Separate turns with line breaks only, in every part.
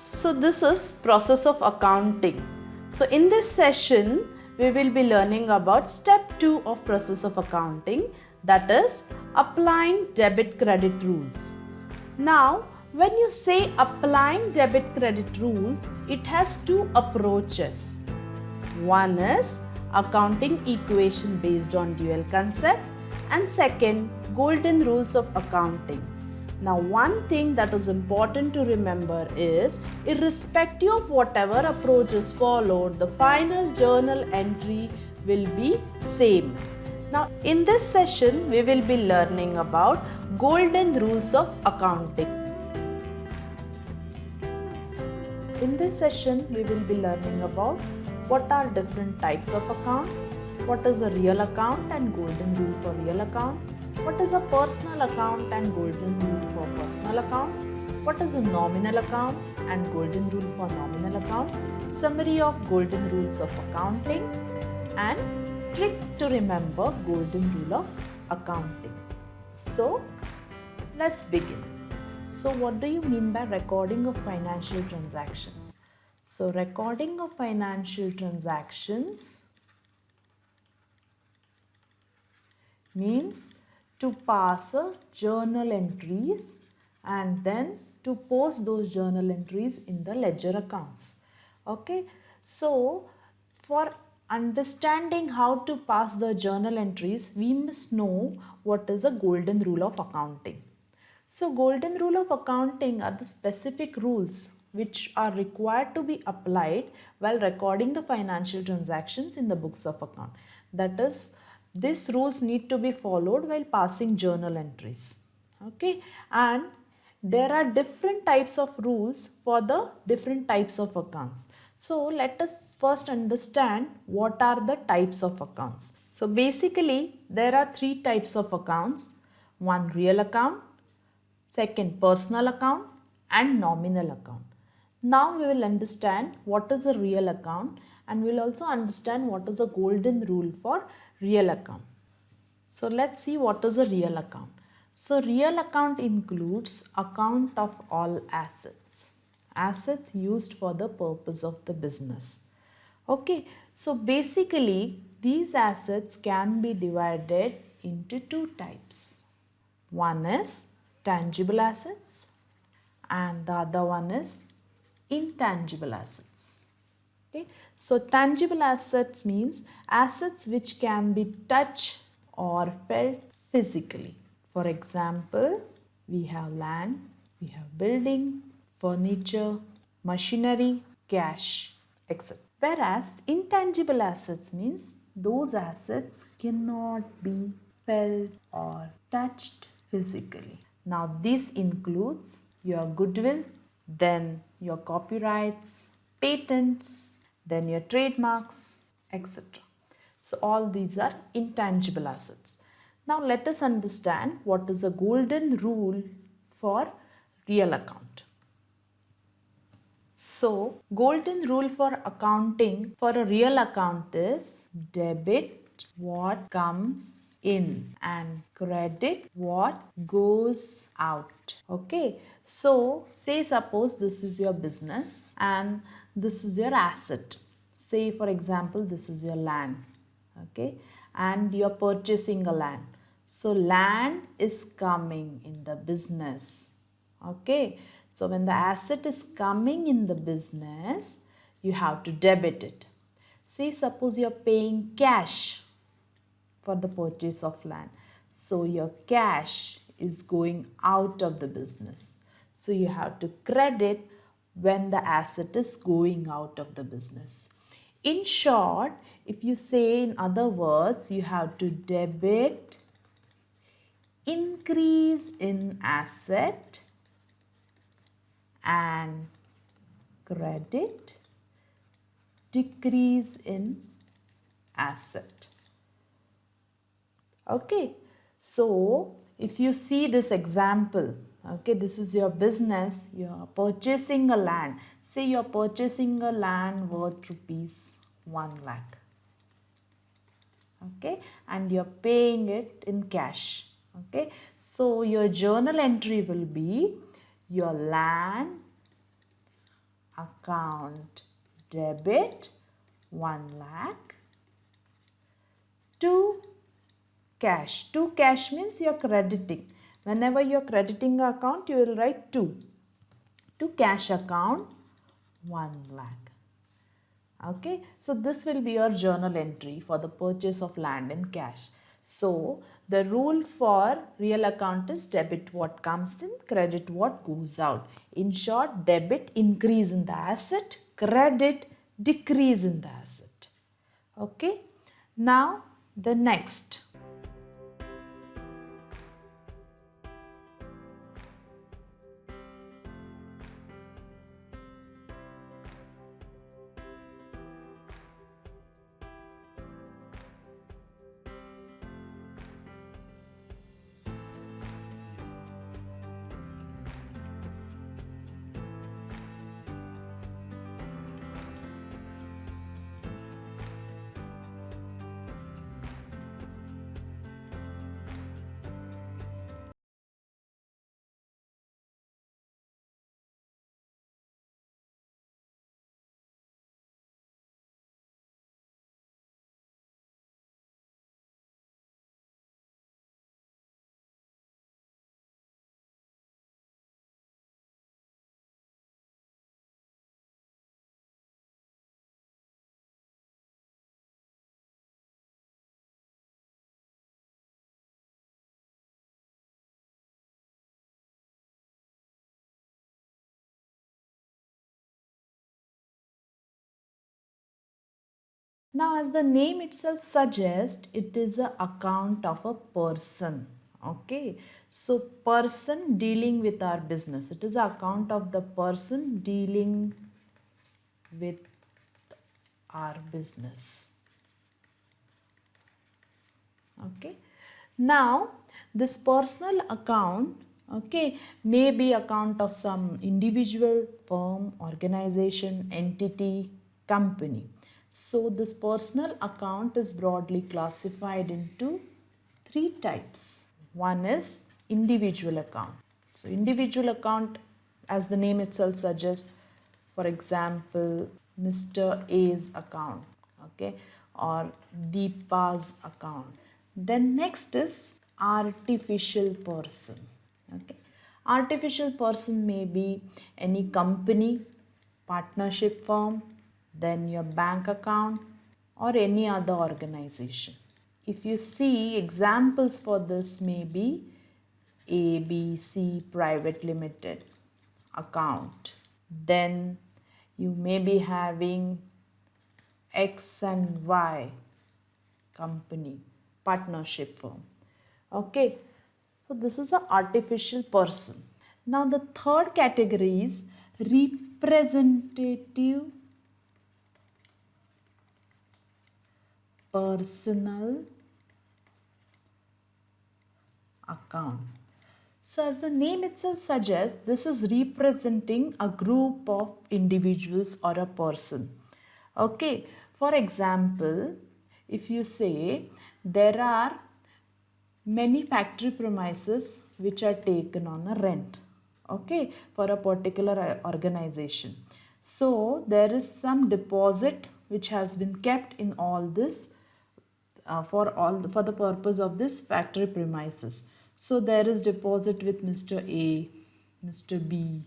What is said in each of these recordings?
So this is process of accounting. So in this session, we will be learning about step 2 of process of accounting, that is applying debit credit rules. Now, when you say applying debit credit rules, it has two approaches. One is accounting equation based on dual concept, and second, golden rules of accounting. Now, one thing that is important to remember is, irrespective of whatever approach is followed, the final journal entry will be same. Now, in this session, we will be learning about golden rules of accounting. In this session, we will be learning about what are different types of account, what is a real account and golden rule for real account, what is a personal account and golden rule for personal account, what is a nominal account and golden rule for nominal account, summary of golden rules of accounting, and trick to remember golden rule of accounting. So, let's begin. So, what do you mean by recording of financial transactions? So, recording of financial transactions means to pass a journal entries and then to post those journal entries in the ledger accounts. Okay, so for understanding how to pass the journal entries, we must know what is a golden rule of accounting. So, golden rule of accounting are the specific rules which are required to be applied while recording the financial transactions in the books of account. That is, these rules need to be followed while passing journal entries. Okay, and there are different types of rules for the different types of accounts. So let us first understand what are the types of accounts. So basically there are three types of accounts. One, real account, second, personal account, and nominal account. Now we will understand what is a real account, and we will also understand what is a golden rule for real account. So let's see what is a real account. So real account includes account of all assets. Assets used for the purpose of the business. Okay, so basically these assets can be divided into two types. One is tangible assets and the other one is intangible assets. Okay, so tangible assets means assets which can be touched or felt physically. For example, we have land, we have building, furniture, machinery, cash, etc. Whereas intangible assets means those assets cannot be felt or touched physically. Now this includes your goodwill, then your copyrights, patents, then your trademarks, etc. So all these are intangible assets. Now let us understand what is a golden rule for real account. So golden rule for accounting for a real account is debit what comes in and credit what goes out. Okay, so say suppose this is your business and this is your asset. Say for example this is your land. Okay, and you are purchasing a land. So land is coming in the business. Okay, so when the asset is coming in the business, you have to debit it. Say suppose you are paying cash for the purchase of land. So your cash is going out of the business. So you have to credit when the asset is going out of the business. In short, if you say in other words, you have to debit increase in asset and credit decrease in asset. Okay, so if you see this example, okay, this is your business, you are purchasing a land. Say you are purchasing a land worth rupees 1 lakh. Okay, and you are paying it in cash. Okay, so your journal entry will be your land account debit 1 lakh to cash. To cash means you are crediting. Whenever you are crediting the account, you will write to cash account 1 lakh. Okay, so this will be your journal entry for the purchase of land in cash. So the rule for real account is debit what comes in, credit what goes out. In short, debit increase in the asset, credit decrease in the asset. Okay, now the next. Now, as the name itself suggests, it is an account of a person. Okay, so person dealing with our business. It is an account of the person dealing with our business. Okay, now this personal account, okay, may be account of some individual, firm, organization, entity, company. So this personal account is broadly classified into three types. One is individual account. So individual account, as the name itself suggests, for example, Mr. A's account, okay, or Deepa's account. Then next is artificial person. Okay, artificial person may be any company, partnership firm, then your bank account, or any other organization. If you see examples for this may be ABC Private Limited account. Then you may be having X and Y company, partnership firm. Okay, so this is an artificial person. Now the third category is representative personal account. So as the name itself suggests, this is representing a group of individuals or a person. Okay, for example, if you say there are many factory premises which are taken on a rent, okay, for a particular organization. So there is some deposit which has been kept in all this for the purpose of this factory premises. So there is deposit with Mr. A, Mr. B,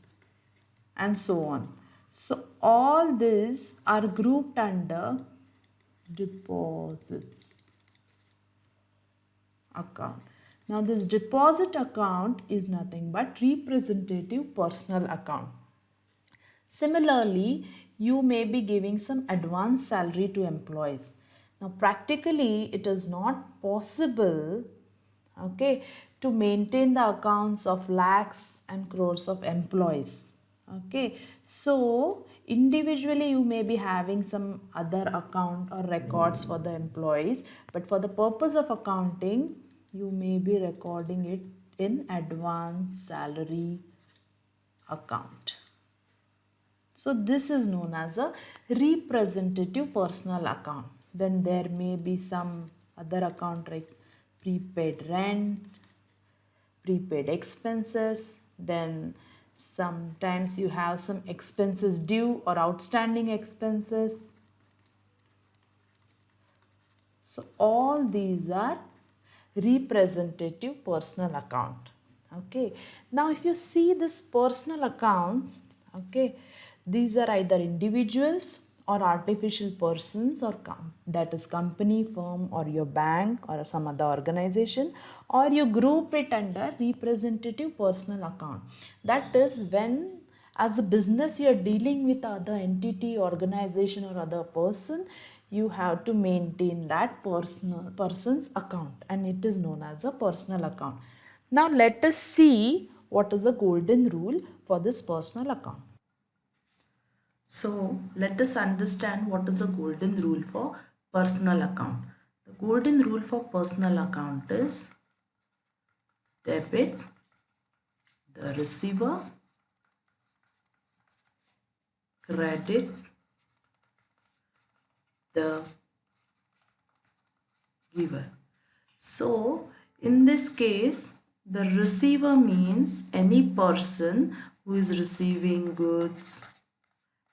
and so on. So all these are grouped under deposits account. Now this deposit account is nothing but representative personal account. Similarly, you may be giving some advance salary to employees. Now practically it is not possible, okay, to maintain the accounts of lakhs and crores of employees. Okay, so individually you may be having some other account or records for the employees, but for the purpose of accounting you may be recording it in advance salary account. So this is known as a representative personal account. Then there may be some other account like prepaid rent, prepaid expenses, then Sometimes you have some expenses due or outstanding expenses. So all these are representative personal account. Okay. Now if you see this personal accounts, okay, these are either individuals or artificial persons, or that is company, firm, or your bank or some other organization, or you group it under representative personal account. That is when as a business you are dealing with other entity, organization, or other person, you have to maintain that person's account, and it is known as a personal account. Now let us see what is the golden rule for this personal account. So let us understand what is the golden rule for personal account. The golden rule for personal account is debit the receiver, credit the giver. So in this case, the receiver means any person who is receiving goods,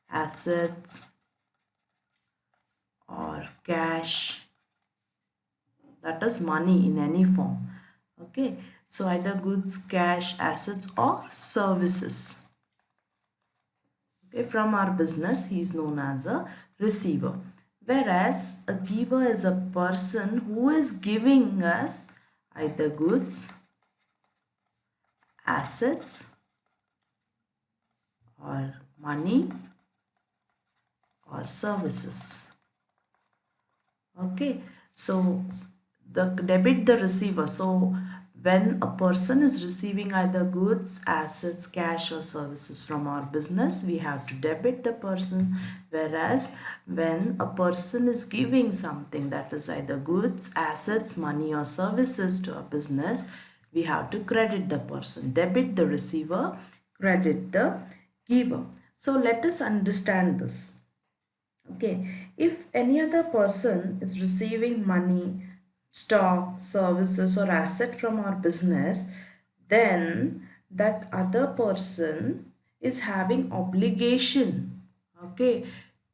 assets, or cash, that is money in any form. Okay, so either goods, cash, assets, or services. Okay, from our business, he is known as a receiver. Whereas a giver is a person who is giving us either goods, assets, or money, or services. Okay, so the debit the receiver. So when a person is receiving either goods, assets, cash, or services from our business, we have to debit the person. Whereas when a person is giving something, that is either goods, assets, money, or services to a business, we have to credit the person. Debit the receiver, credit the giver. So let us understand this. Okay, if any other person is receiving money, stock, services, or asset from our business, then that other person is having obligation, okay,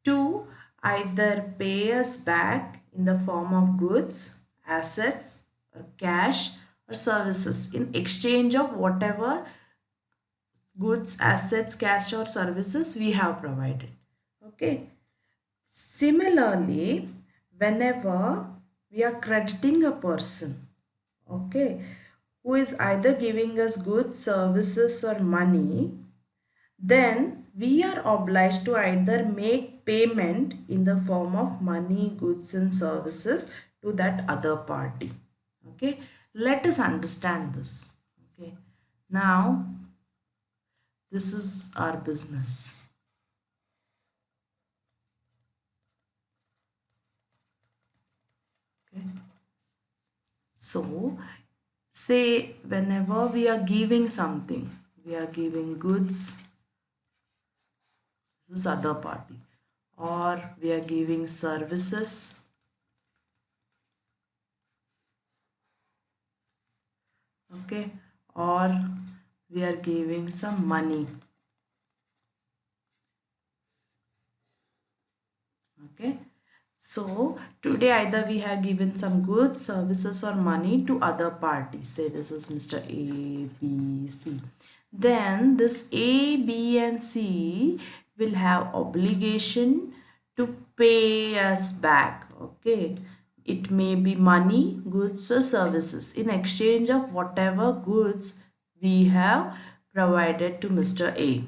to either pay us back in the form of goods, assets, or cash, or services in exchange of whatever goods, assets, cash, or services we have provided. Okay. Similarly, whenever we are crediting a person, okay, who is either giving us goods, services, or money, then we are obliged to either make payment in the form of money, goods, and services to that other party. Okay, let us understand this. Okay, now this is our business. Okay. So, say whenever we are giving something, we are giving goods, this is other party, or we are giving services, okay, or we are giving some money, okay. So today either we have given some goods, services, or money to other parties. Say this is Mr. A, B, C. Then this A, B, and C will have obligation to pay us back. Okay. It may be money, goods, or services in exchange of whatever goods we have provided to Mr. A.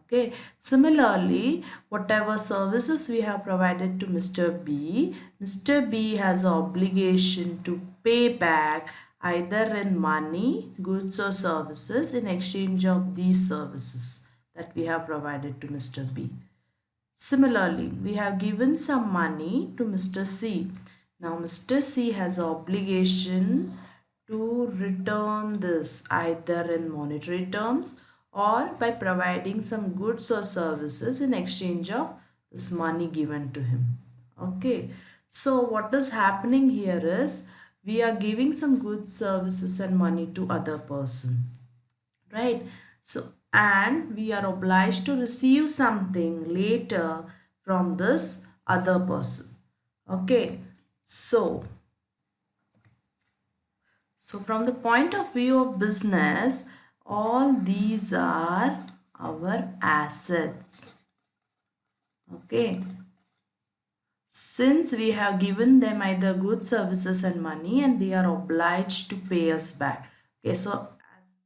Okay. Similarly, whatever services we have provided to Mr. B has an obligation to pay back either in money, goods, or services in exchange of these services that we have provided to Mr. B. Similarly, we have given some money to Mr. C. Now, Mr. C has obligation to return this either in monetary terms or by providing some goods or services in exchange of this money given to him. Okay. So, what is happening here is we are giving some goods, services, and money to other person, right? So, and we are obliged to receive something later from this other person. Okay. So from the point of view of business, all these are our assets. Okay. Since we have given them either goods, services and money, and they are obliged to pay us back. Okay, so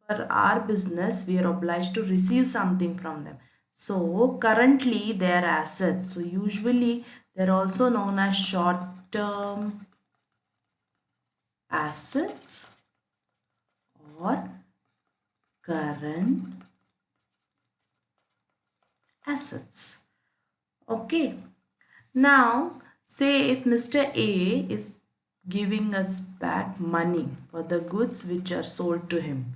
as per our business, we are obliged to receive something from them. So currently they are assets. So usually they are also known as short-term assets or current assets. Okay. Now, say if Mr. A is giving us back money for the goods which are sold to him.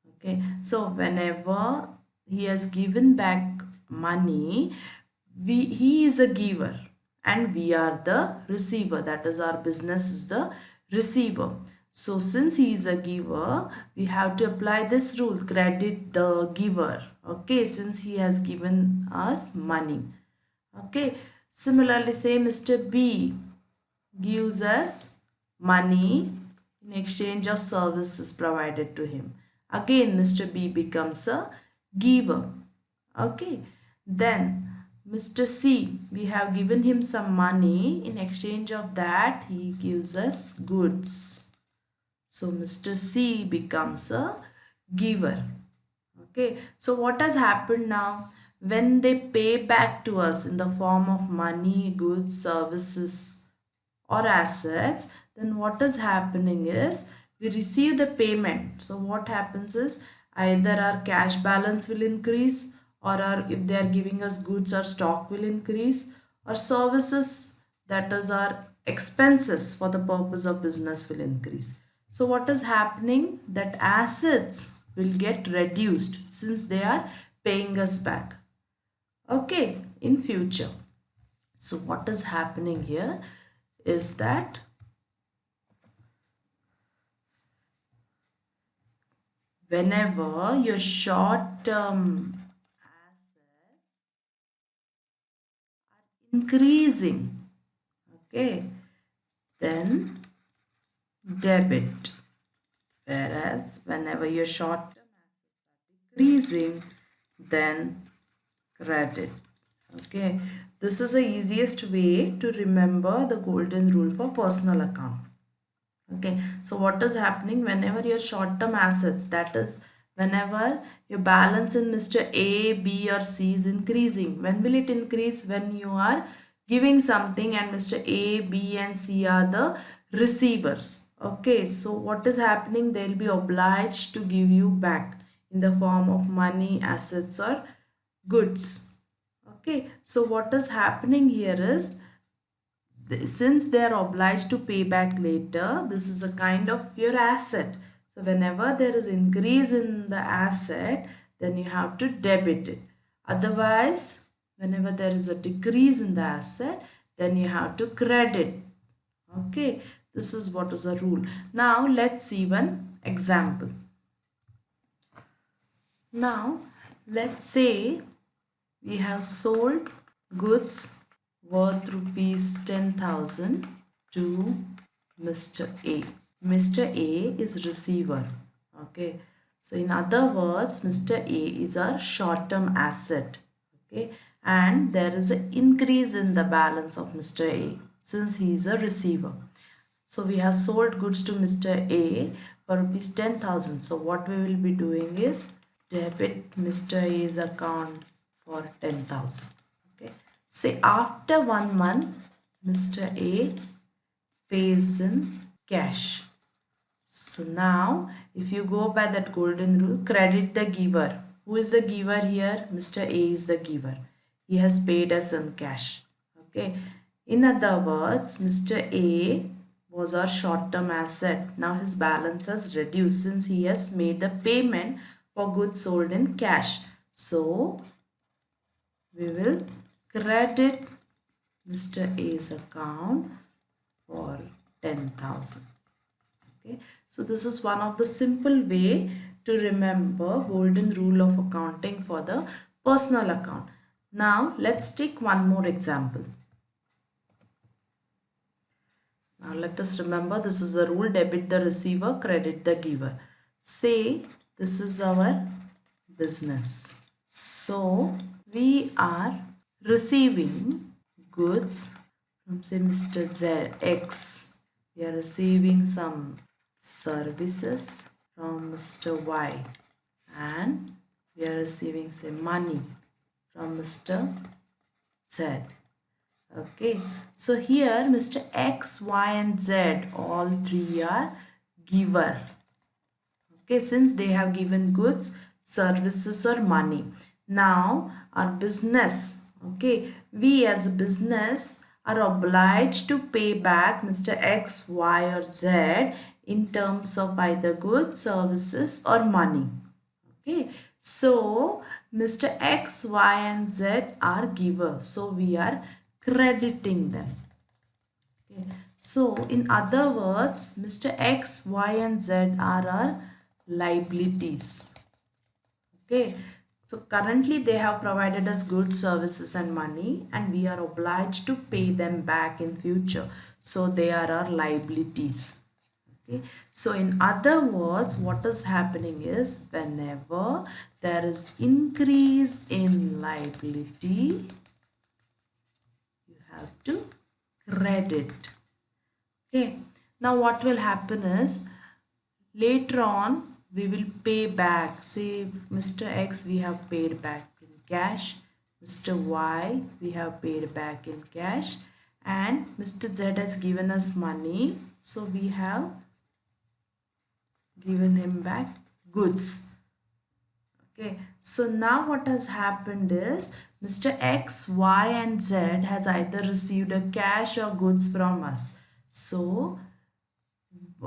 Okay, so whenever he has given back money, he is a giver and we are the receiver. That is, our business is the receiver. So since he is a giver, we have to apply this rule, credit the giver. Okay, since he has given us money. Okay, similarly say Mr. B gives us money in exchange of services provided to him. Again Mr. B becomes a giver. Okay, then Mr. C, we have given him some money. In exchange of that he gives us goods. So Mr. C becomes a giver. Okay, so what has happened now? When they pay back to us in the form of money, goods, services or assets, then what is happening is we receive the payment. So what happens is either our cash balance will increase, or if they are giving us goods, our stock will increase, or services, that is our expenses for the purpose of business, will increase. So what is happening, that assets will get reduced since they are paying us back, okay, in future. So what is happening here is that whenever your short-term assets are increasing, okay, then debit. Whereas whenever your short-term assets are decreasing, then credit. Okay, this is the easiest way to remember the golden rule for personal account. Okay, so what is happening whenever your short-term assets, that is whenever your balance in Mr. A, B or C is increasing. When will it increase? When you are giving something and Mr. A, B and C are the receivers. Okay, so what is happening? They will be obliged to give you back in the form of money, assets or goods. Okay, so what is happening here is, since they are obliged to pay back later, this is a kind of your asset. So whenever there is increase in the asset, then you have to debit it. Otherwise, whenever there is a decrease in the asset, then you have to credit. Okay, this is what is a rule. Now let's see one example. Now let's say we have sold goods worth rupees 10,000 to Mr. A. Mr. A is receiver. Okay. So in other words, Mr. A is our short-term asset. Okay. And there is an increase in the balance of Mr. A since he is a receiver. So we have sold goods to Mr. A for rupees 10,000. So what we will be doing is debit Mr. A's account for 10,000. Okay. Say after 1 month, Mr. A pays in cash. So now if you go by that golden rule, credit the giver. Who is the giver here? Mr. A is the giver. He has paid us in cash. Okay. In other words, Mr. A was our short-term asset. Now his balance has reduced since he has made the payment for goods sold in cash. So we will credit Mr. A's account for 10,000. Okay, so this is one of the simple way to remember golden rule of accounting for the personal account. Now let's take one more example. Now let us remember, this is the rule: debit the receiver, credit the giver. Say this is our business. So we are receiving goods from, say, Mr. X. We are receiving some services from Mr. Y, and we are receiving, say, money from Mr. Z. Okay, so here Mr. X, Y and Z, all three are giver. Okay, since they have given goods, services or money. Now our business, okay, we as a business are obliged to pay back Mr. X, Y or Z in terms of either goods, services or money. Okay, so Mr. X, Y and Z are giver, so we are crediting them. Okay. So in other words, Mr. X, Y and Z are our liabilities. Okay. So currently they have provided us goods, services and money, and we are obliged to pay them back in future. So they are our liabilities. Okay. So in other words, what is happening is, whenever there is increase in liability, you have to credit. Okay. Now what will happen is, later on we will pay back. Say Mr. X we have paid back in cash, Mr. Y we have paid back in cash, and Mr. Z has given us money, so we have given him back goods. Okay, so now what has happened is, Mr. X, Y and Z has either received a cash or goods from us. So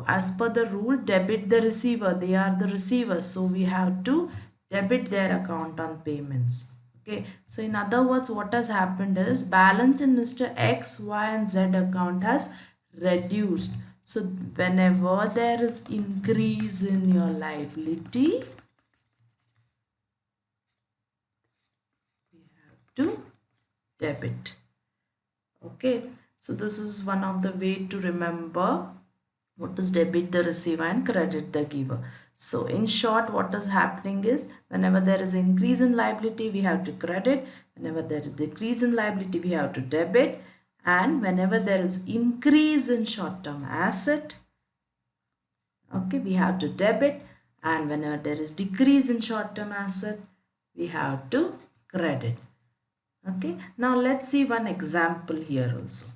as per the rule, debit the receiver, they are the receivers, so we have to debit their account on payments. Okay, so in other words, what has happened is, balance in Mr. X, Y and Z account has reduced. So whenever there is increase in your liability, we have to debit. Okay, so this is one of the way to remember what is debit the receiver and credit the giver. So in short, what is happening is, whenever there is increase in liability, we have to credit. Whenever there is decrease in liability, we have to debit. And whenever there is increase in short-term asset, okay, we have to debit. And whenever there is decrease in short-term asset, we have to credit. Okay, now let's see one example here also.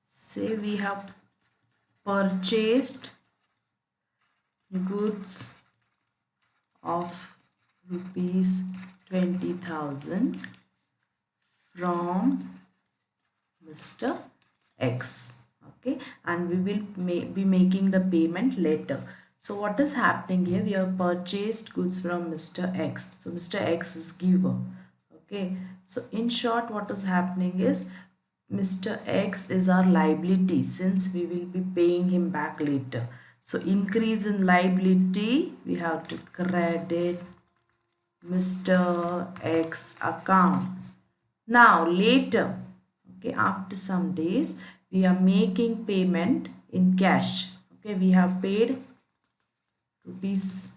Say we have purchased goods of rupees 20,000 from Mr. X. Okay, and we will be making the payment later. So what is happening here? We have purchased goods from Mr. X. So Mr. X is giver. Okay, so in short, what is happening is, Mr. X is our liability, since we will be paying him back later. So increase in liability, we have to credit Mr. X account. Now later, okay, after some days, we are making payment in cash. Okay, we have paid rupees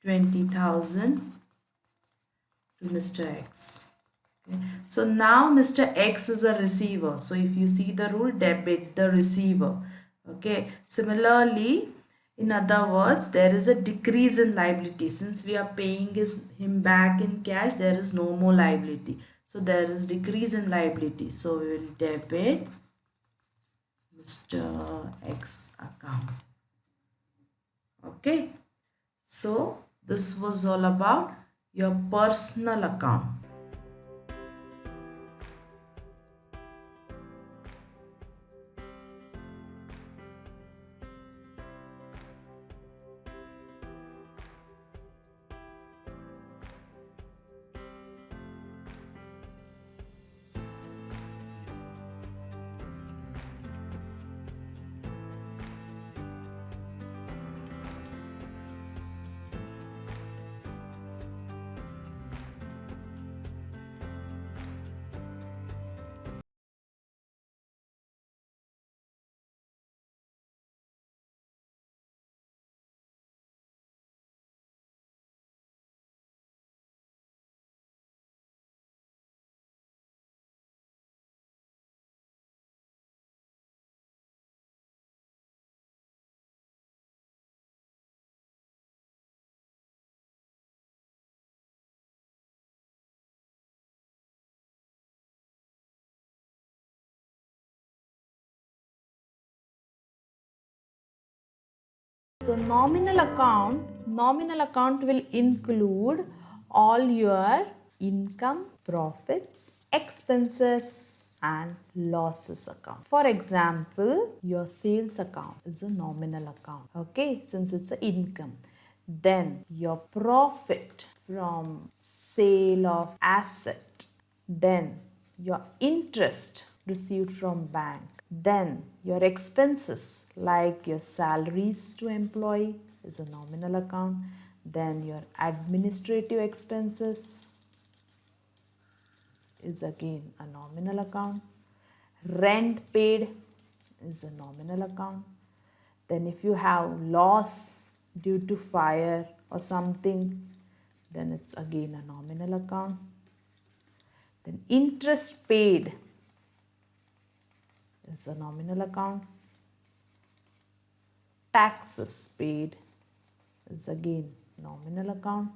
20,000 to Mr. X. Okay. So now Mr. X is a receiver. So if you see the rule, debit the receiver. Okay. Similarly, in other words, there is a decrease in liability. Since we are paying him back in cash, there is no more liability. So there is decrease in liability. So we will debit Mr. X account. Okay. So this was all about your personal account. So nominal account will include all your income, profits, expenses and losses account. For example, your sales account is a nominal account, okay, since it's an income. Then your profit from sale of asset, then your interest received from bank, then your expenses like your salaries to employee is a nominal account, then your administrative expenses is again a nominal account, rent paid is a nominal account, then if you have loss due to fire or something, then it's again a nominal account. Then interest paid is a nominal account. Taxes paid is again nominal account.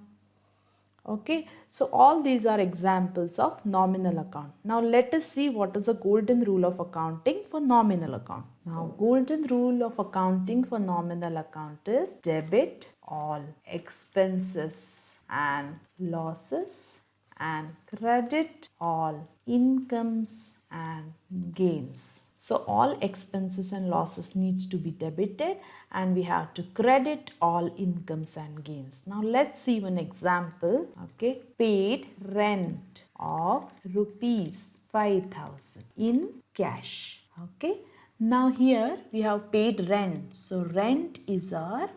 Okay, so all these are examples of nominal account. Now let us see what is the golden rule of accounting for nominal account. Now golden rule of accounting for nominal account is debit all expenses and losses and credit all incomes and gains. So all expenses and losses needs to be debited and we have to credit all incomes and gains. Now let's see one example. Okay, paid rent of rupees 5,000 in cash. Okay, now here we have paid rent. So rent is our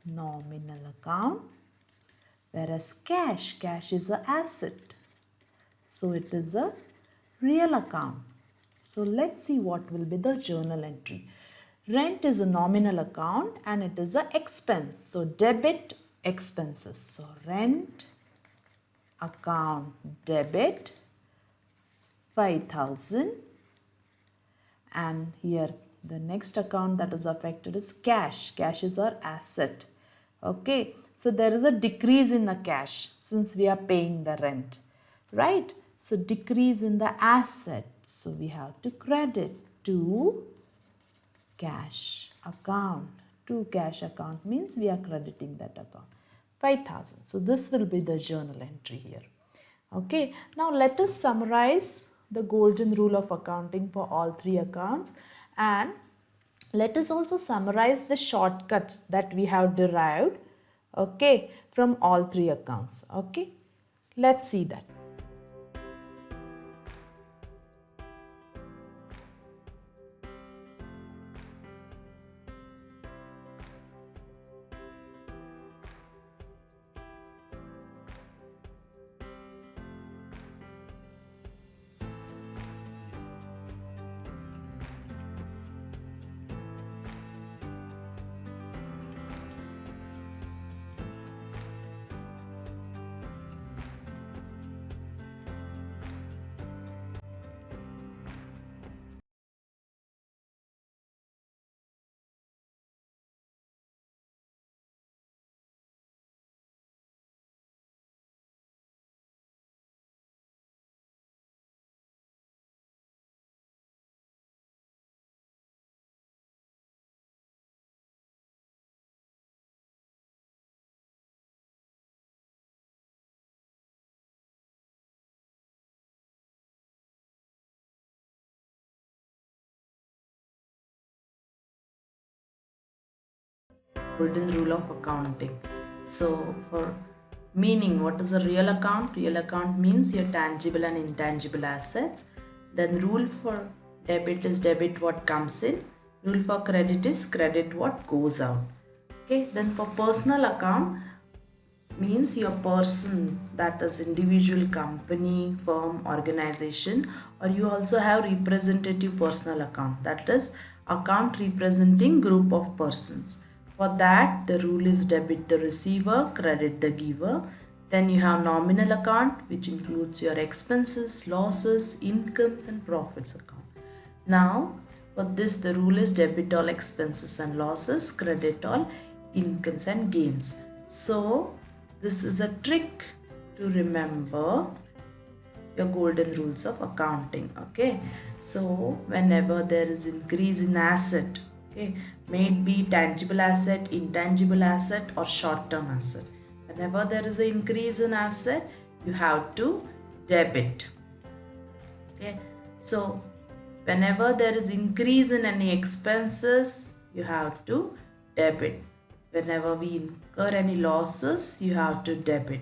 nominal account, whereas cash is an asset. So it is a real account. So let's see what will be the journal entry. Rent is a nominal account and it is an expense. So debit expenses. So rent account debit 5,000, and here the next account that is affected is cash. Cash is our asset. Okay, so there is a decrease in the cash since we are paying the rent, right? So decrease in the asset. So we have to credit to cash account. To cash account means we are crediting that account. 5,000. So this will be the journal entry here. Okay. Now let us summarize the golden rule of accounting for all three accounts, and let us also summarize the shortcuts that we have derived, okay, from all three accounts. Okay. Let's see that. Golden rule of accounting. So for meaning, what is a real account? Real account means your tangible and intangible assets. Then rule for debit is debit what comes in. Rule for credit is credit what goes out. Okay, then for personal account means your person, that is individual, company, firm, organization, or you also have representative personal account, that is account representing group of persons. For that the rule is debit the receiver, credit the giver. Then you have nominal account which includes your expenses, losses, incomes and profits account. Now for this the rule is debit all expenses and losses, credit all incomes and gains. So this is a trick to remember your golden rules of accounting. Okay, so whenever there is increase in asset, Okay, may it be tangible asset, intangible asset, or short-term asset. Whenever there is an increase in asset, you have to debit. Okay, so whenever there is increase in any expenses, you have to debit. Whenever we incur any losses, you have to debit,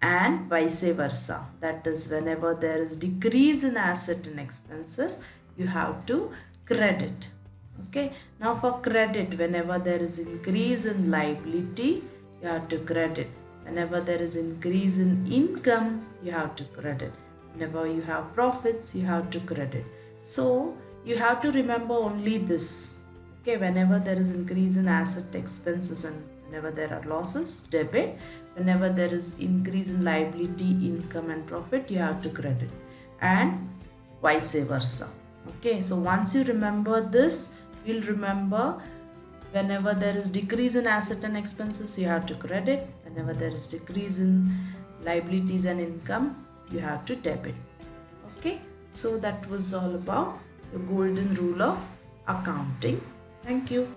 and vice versa. That is, whenever there is decrease in asset and expenses, you have to credit. Okay, now for credit, whenever there is increase in liability, you have to credit. Whenever there is increase in income, you have to credit. Whenever you have profits, you have to credit. So you have to remember only this. Okay, whenever there is increase in asset expenses and whenever there are losses, debit. Whenever there is increase in liability, income and profit, you have to credit, and vice versa. Okay, so once you remember this, you'll remember whenever there is decrease in asset and expenses, you have to credit. Whenever there is decrease in liabilities and income, you have to debit. Okay, so that was all about the golden rule of accounting. Thank you.